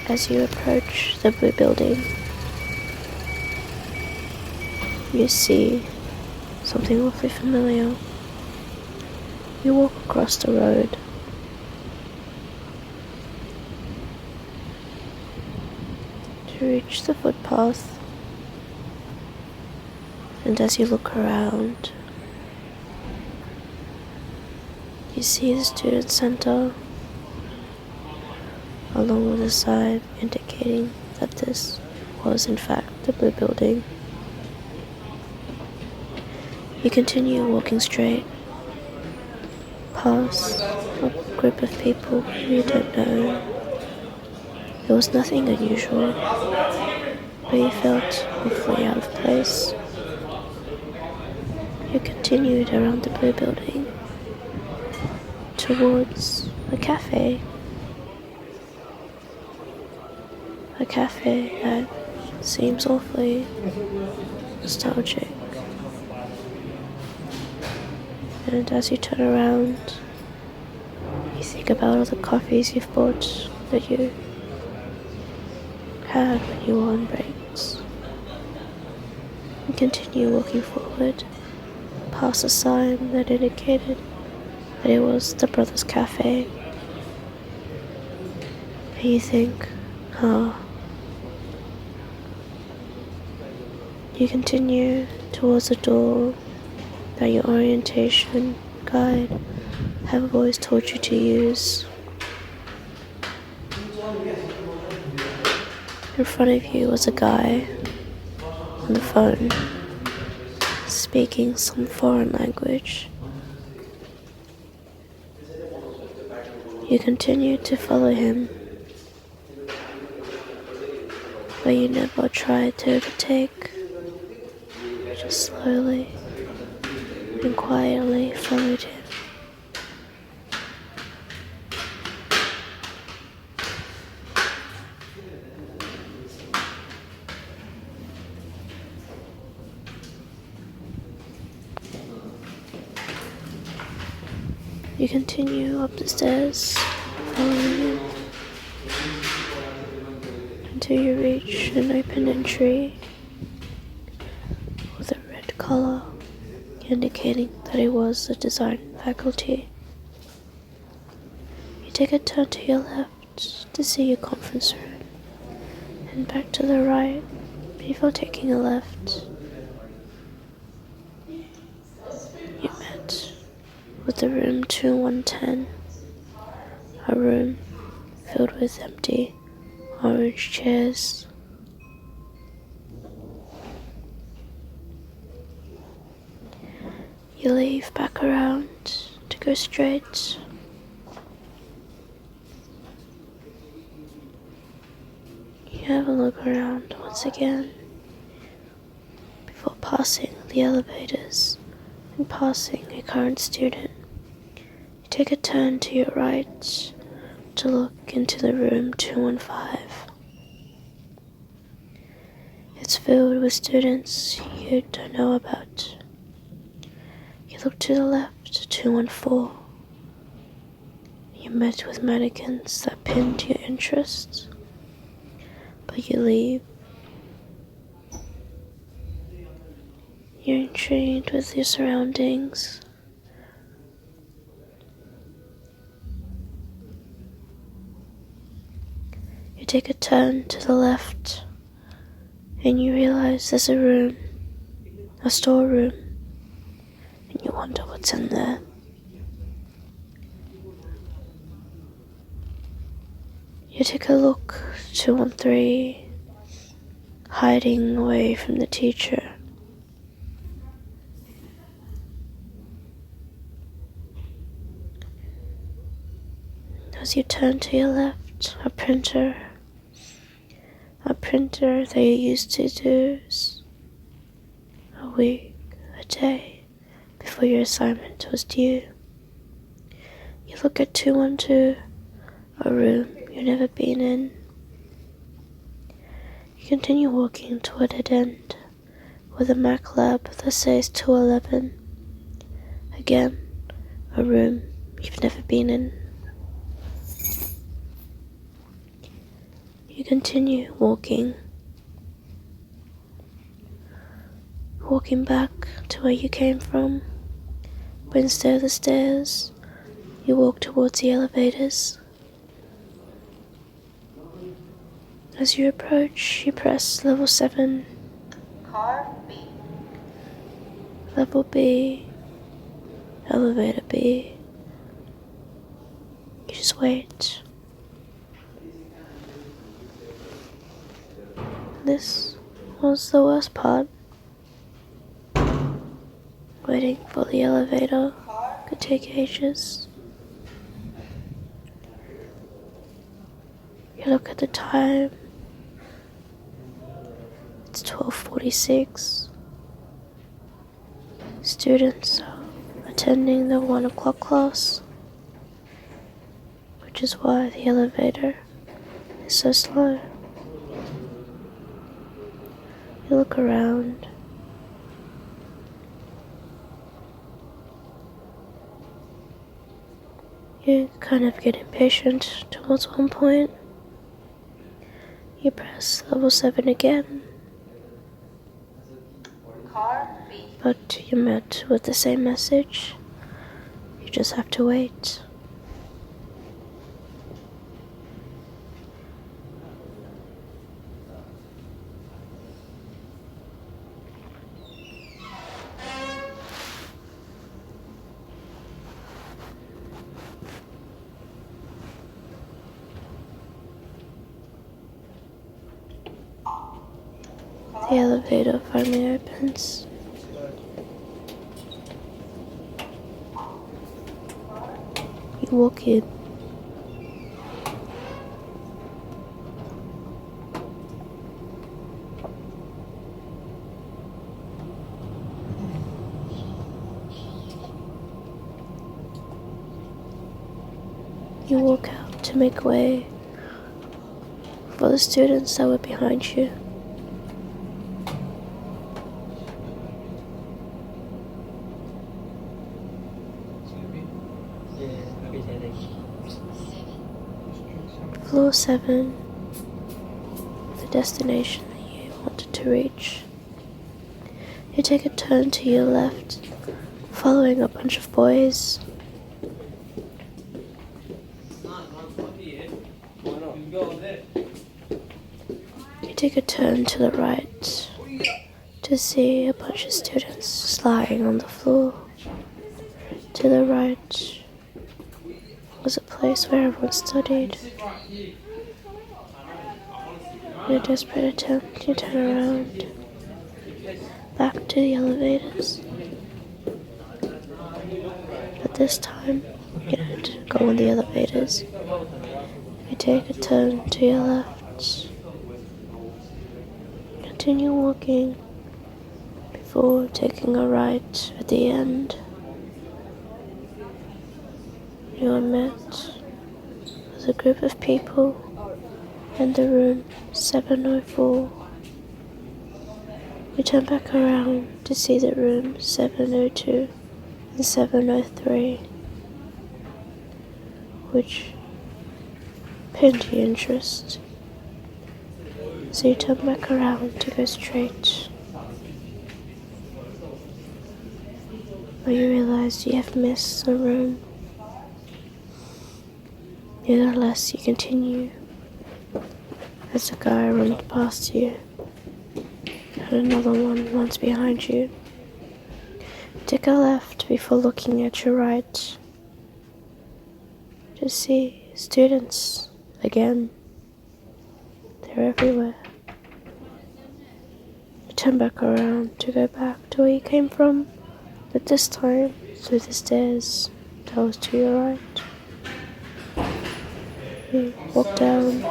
As you approach the blue building, you see something awfully familiar. You walk across the road. To reach the footpath, and as you look around, you see the student center along with a sign indicating that this was in fact the blue building. You continue walking straight past a group of people who you don't know. There was nothing unusual, but you felt awfully out of place. You continued around the blue building towards a cafe. A cafe that seems awfully nostalgic. And as you turn around, you think about all the coffees you've bought that you had when you were on breaks. You continue walking forward, past a sign that indicated that it was the Brothers Cafe. And you think, You continue towards the door that your orientation guide have always told you to use. In front of you was a guy on the phone, speaking some foreign language. You continue to follow him, but you never tried to overtake. Just slowly and quietly followed him. You continue up the stairs, following him, until you reach an open entry with a red collar, indicating that it was the design faculty. You take a turn to your left to see your conference room, and back to the right before taking a left. You met with the room 2110, a room filled with empty orange chairs. You leave back around to go straight. You have a look around once again before passing the elevators and passing a current student. You take a turn to your right to look into the room 215. It's filled with students you don't know about. You look to the left, 214. You met with mannequins that pinned your interest, but you leave. You're intrigued with your surroundings. You take a turn to the left, and you realize there's a room, a storeroom, and you wonder what's in there. You take a look, 213, hiding away from the teacher. As you turn to your left, a printer that you used to do a week, a day before your assignment was due. You look at 212, a room you've never been in. You continue walking to a dead end with a Mac lab that says 211. Again, a room you've never been in. You continue walking back to where you came from, but instead of the stairs, you walk towards the elevators. As you approach, you press level 7. Car B. Level B. Elevator B. You just wait. This was the worst part. Waiting for the elevator could take ages. You look at the time. It's 12:46. Students are attending the 1 o'clock class, which is why the elevator is so slow. You look around. You kind of get impatient towards one point. You press level 7 again, Car B. but you're met with the same message. You just have to wait. The elevator finally opens. You walk in. You walk out to make way for the students that were behind you. Floor 7, the destination that you wanted to reach. You take a turn to your left, following a bunch of boys. You take a turn to the right to see a bunch of students lying on the floor. To the right was a place where everyone studied. In a desperate attempt, you turn around, back to the elevators. But this time, you don't go on the elevators. You take a turn to your left. Continue walking before taking a right at the end. You are met with a group of people in the room 704. You turn back around to see the room 702 and 703, which piqued your interest. So you turn back around to go straight. But you realize you have missed a room. Nevertheless, you continue as the guy runs past you, and another one runs behind you. Take a left before looking at your right to see students again. They're everywhere. You turn back around to go back to where you came from, but this time through the stairs that was to your right. You walk down.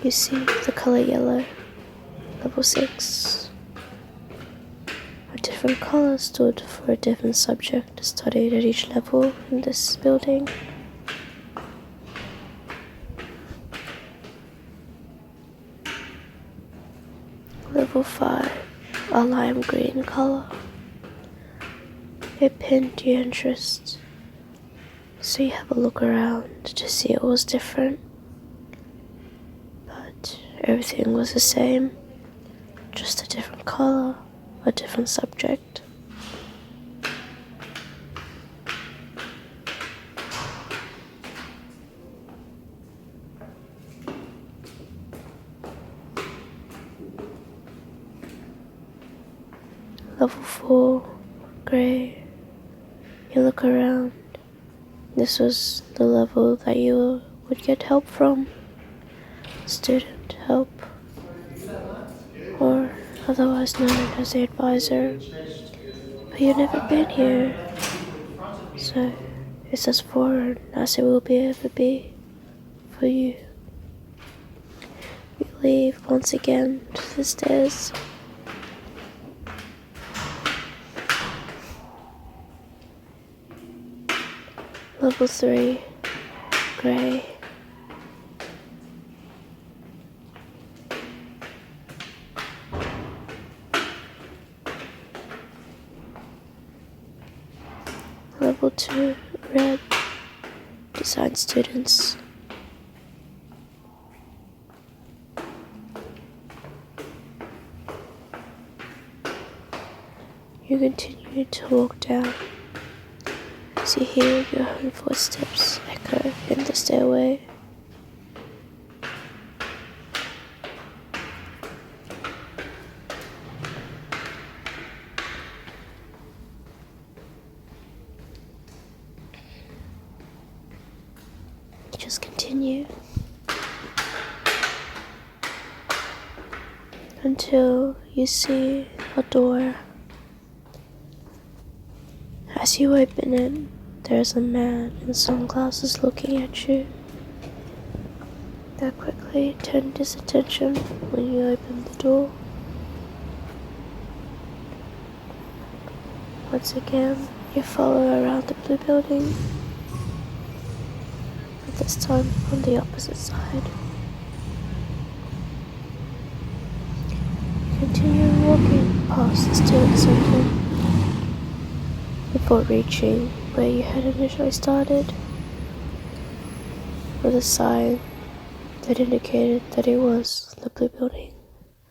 You see the color yellow, level 6. A different color stood for a different subject studied at each level in this building. Level 5, a lime green color. It pinned your interest, so you have a look around to see it was different. But everything was the same, just a different color, a different subject. Level 4, grey. You look around. This was the level that you would get help from. Student help, or otherwise known as the advisor. But you've never been here, so it's as foreign as it will ever be for you. You leave once again to the stairs. Level 3, grey. Level 2, red. Design students. You continue to walk down as you hear your own footsteps echo in the stairway. You just continue until you see a door. As you open it, there's a man in sunglasses looking at you. That quickly turned his attention when you opened the door. Once again, you follow around the blue building, but this time on the opposite side. You continue walking past the student center before reaching where you had initially started, with a sign that indicated that it was the blue building.